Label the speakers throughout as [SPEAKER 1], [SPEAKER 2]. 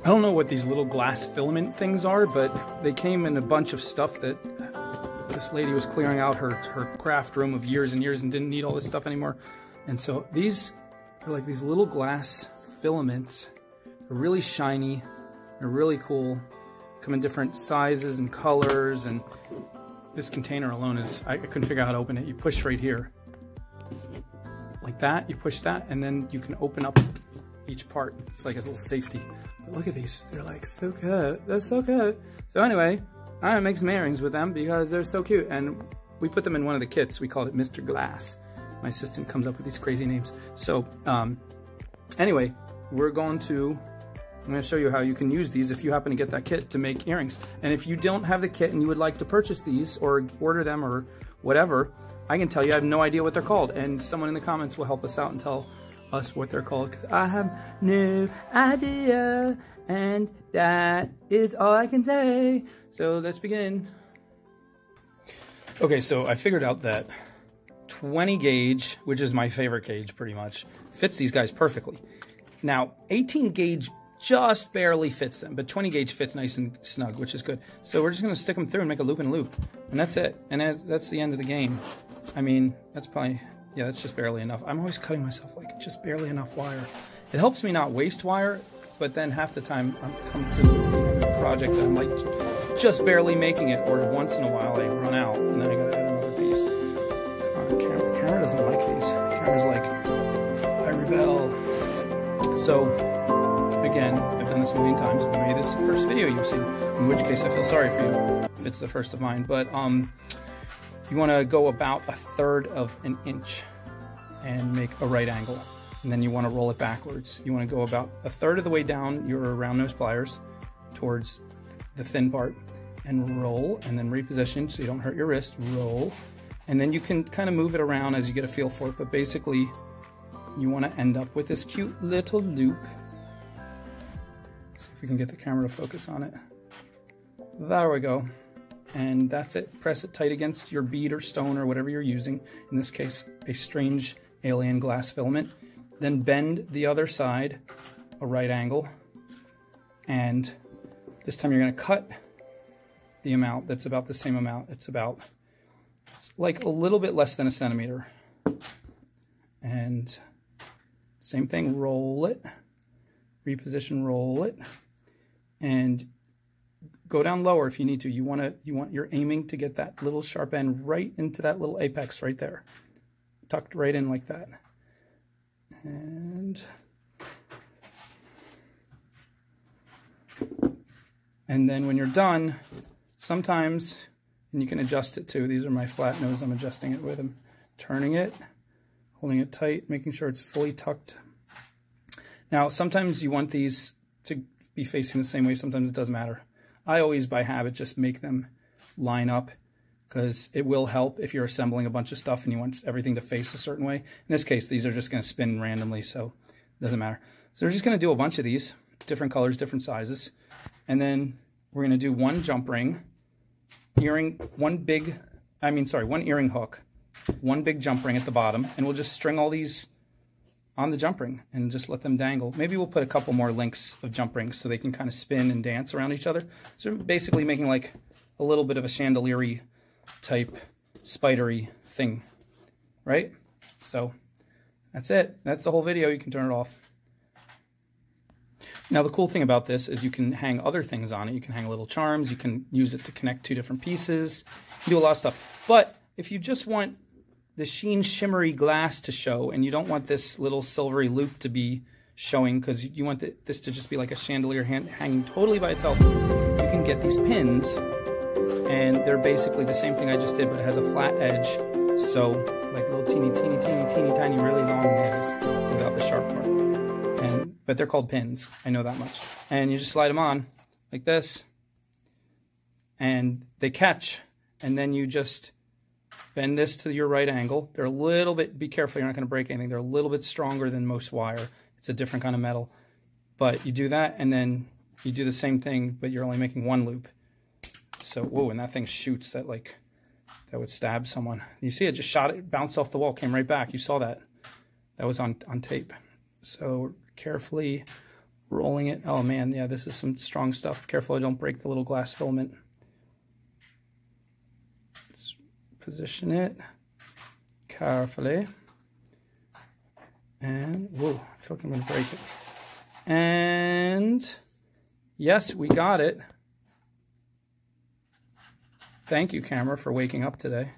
[SPEAKER 1] I don't know what these little glass filament things are, but they came in a bunch of stuff that this lady was clearing out her craft room of years and years and didn't need all this stuff anymore. And so these are like these little glass filaments. They're really shiny. They're really cool. Come in different sizes and colors, and this container alone is, I couldn't figure out how to open it. You push right here. Like that, you push that, and then you can open up each part. It's like a little safety. But look at these, they're like so good. They're so good. So anyway, I'm gonna make some earrings with them because they're so cute. And we put them in one of the kits. We called it Mr. Glass. My assistant comes up with these crazy names. So anyway, I'm gonna show you how you can use these if you happen to get that kit to make earrings. And if you don't have the kit and you would like to purchase these or order them or whatever, I can tell you I have no idea what they're called. And someone in the comments will help us out and tell us what they're called. 'Cause I have no idea, and that is all I can say. So let's begin. Okay, so I figured out that 20 gauge, which is my favorite gauge pretty much, fits these guys perfectly. Now, 18 gauge just barely fits them, but 20 gauge fits nice and snug, which is good. So we're just gonna stick them through and make a loop and loop, and that's it. And that's the end of the game. I mean, that's probably, yeah, that's just barely enough. I'm always cutting myself like just barely enough wire. It helps me not waste wire, but then half the time I'm coming to the project and I'm like just barely making it, or once in a while I run out and then I gotta add another piece. Come on, camera doesn't like these. Camera's like, I rebel. So again, I've done this a million times, but maybe this is the first video you've seen, in which case I feel sorry for you if it's the first of mine. But you want to go about 1/3 of an inch and make a right angle, and then you want to roll it backwards. You want to go about 1/3 of the way down your round nose pliers towards the thin part and roll, and then reposition so you don't hurt your wrist. Roll, and then you can kind of move it around as you get a feel for it, but basically you want to end up with this cute little loop. See if we can get the camera to focus on it. There we go. And that's it. Press it tight against your bead or stone or whatever you're using. In this case, a strange alien glass filament. Then bend the other side a right angle. And this time you're going to cut the amount that's about the same amount. It's like a little bit less than a centimeter. And same thing, roll it. Reposition, roll it, and go down lower if you need to. You're aiming to get that little sharp end right into that little apex right there, tucked right in like that. And then when you're done, sometimes, and you can adjust it too. These are my flat nose. I'm adjusting it with them, turning it, holding it tight, making sure it's fully tucked. Now, sometimes you want these to be facing the same way. Sometimes it doesn't matter. I always, by habit, just make them line up because it will help if you're assembling a bunch of stuff and you want everything to face a certain way. In this case, these are just going to spin randomly, so it doesn't matter. So we're just going to do a bunch of these, different colors, different sizes. And then we're going to do one jump ring, one earring hook, one big jump ring at the bottom, and we'll just string all these on the jump ring and just let them dangle. Maybe we'll put a couple more links of jump rings so they can kind of spin and dance around each other. So basically making like a little bit of a chandelier-y type spidery thing, right? So that's it. That's the whole video. You can turn it off. Now the cool thing about this is you can hang other things on it. You can hang little charms. You can use it to connect two different pieces. You can do a lot of stuff. But if you just want the sheen shimmery glass to show, and you don't want this little silvery loop to be showing because you want this to just be like a chandelier hanging totally by itself, you can get these pins, and they're basically the same thing I just did, but it has a flat edge, so like little teeny tiny really long nails without the sharp part. But they're called pins, I know that much. And you just slide them on like this, and they catch, and then you just bend this to your right angle. They're a little bit, be careful, you're not going to break anything. They're a little bit stronger than most wire. It's a different kind of metal. But you do that, and then you do the same thing, but you're only making one loop. So, whoa, and that thing shoots that would stab someone. You see it just shot it, bounced off the wall, came right back. You saw that. That was on tape. So carefully rolling it. Oh man, yeah, this is some strong stuff. Careful I don't break the little glass filament. Let's position it carefully. And, whoa, I feel like I'm going to break it. And, yes, we got it. Thank you, camera, for waking up today.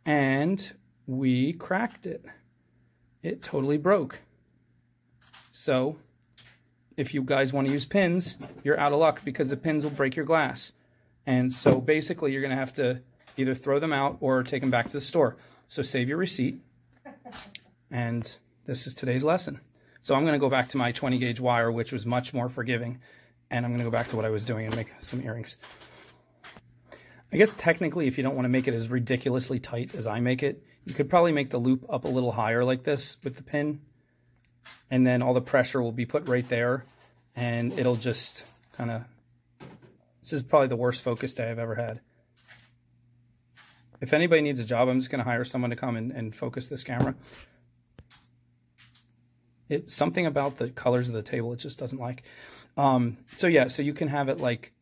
[SPEAKER 1] And we cracked it. It totally broke. So, if you guys want to use pins, you're out of luck because the pins will break your glass. And so basically you're going to have to either throw them out or take them back to the store. So save your receipt. And this is today's lesson. So I'm going to go back to my 20 gauge wire, which was much more forgiving. And I'm going to go back to what I was doing and make some earrings. I guess technically if you don't want to make it as ridiculously tight as I make it, you could probably make the loop up a little higher like this with the pin. And then all the pressure will be put right there, and it'll just kind of, this is probably the worst focus day I've ever had. If anybody needs a job, I'm just going to hire someone to come and focus this camera. It's something about the colors of the table it just doesn't like. So yeah, so you can have it like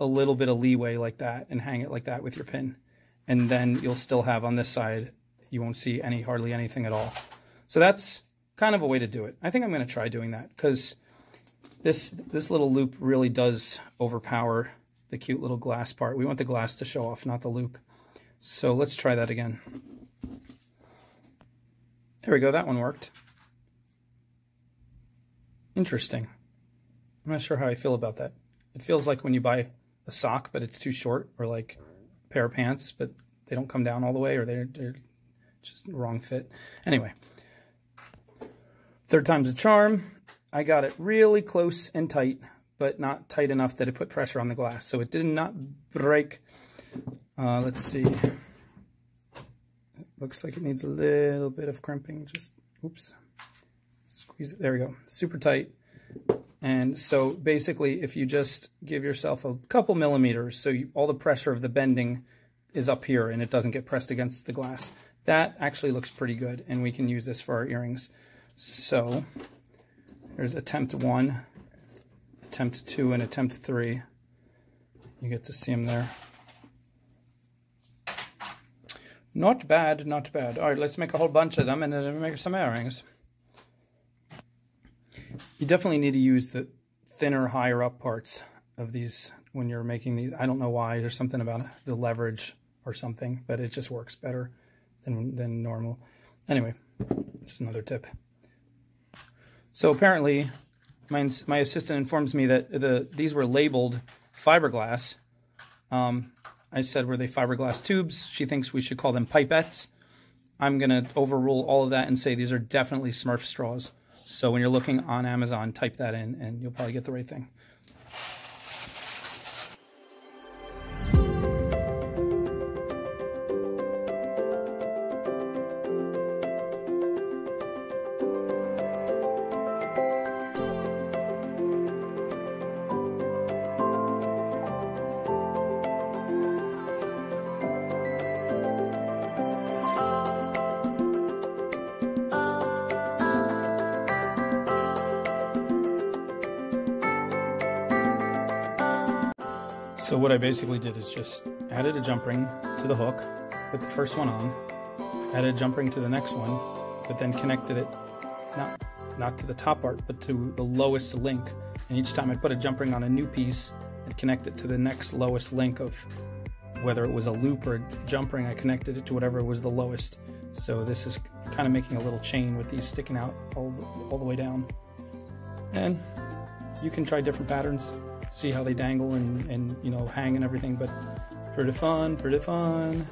[SPEAKER 1] a little bit of leeway like that and hang it like that with your pin. And then you'll still have on this side, you won't see hardly anything at all. So that's kind of a way to do it. I think I'm going to try doing that because this little loop really does overpower the cute little glass part. We want the glass to show off, not the loop. So let's try that again. There we go. That one worked. Interesting. I'm not sure how I feel about that. It feels like when you buy a sock, but it's too short, or like a pair of pants, but they don't come down all the way, or they're just the wrong fit. Anyway. Third time's a charm. I got it really close and tight, but not tight enough that it put pressure on the glass. So it did not break. Let's see. It looks like it needs a little bit of crimping. Just, oops. Squeeze it. There we go. Super tight. And so basically, if you just give yourself a couple millimeters, so all the pressure of the bending is up here and it doesn't get pressed against the glass, that actually looks pretty good. And we can use this for our earrings. So there's attempt 1, attempt 2, and attempt 3. You get to see them there. Not bad, not bad. All right, let's make a whole bunch of them and then make some earrings. You definitely need to use the thinner, higher up parts of these when you're making these. I don't know why. There's something about the leverage or something, but it just works better than normal. Anyway, just another tip. So apparently, my assistant informs me that these were labeled fiberglass. I said, were they fiberglass tubes? She thinks we should call them pipettes. I'm going to overrule all of that and say these are definitely Smurf straws. So when you're looking on Amazon, type that in and you'll probably get the right thing. So what I basically did is just added a jump ring to the hook, put the first one on, added a jump ring to the next one, but then connected it not to the top part, but to the lowest link. And each time I put a jump ring on a new piece, I'd connect it to the next lowest link of whether it was a loop or a jump ring, I connected it to whatever was the lowest. So this is kind of making a little chain with these sticking out all the way down. And you can try different patterns, see how they dangle and you know, hang and everything, but pretty fun, pretty fun.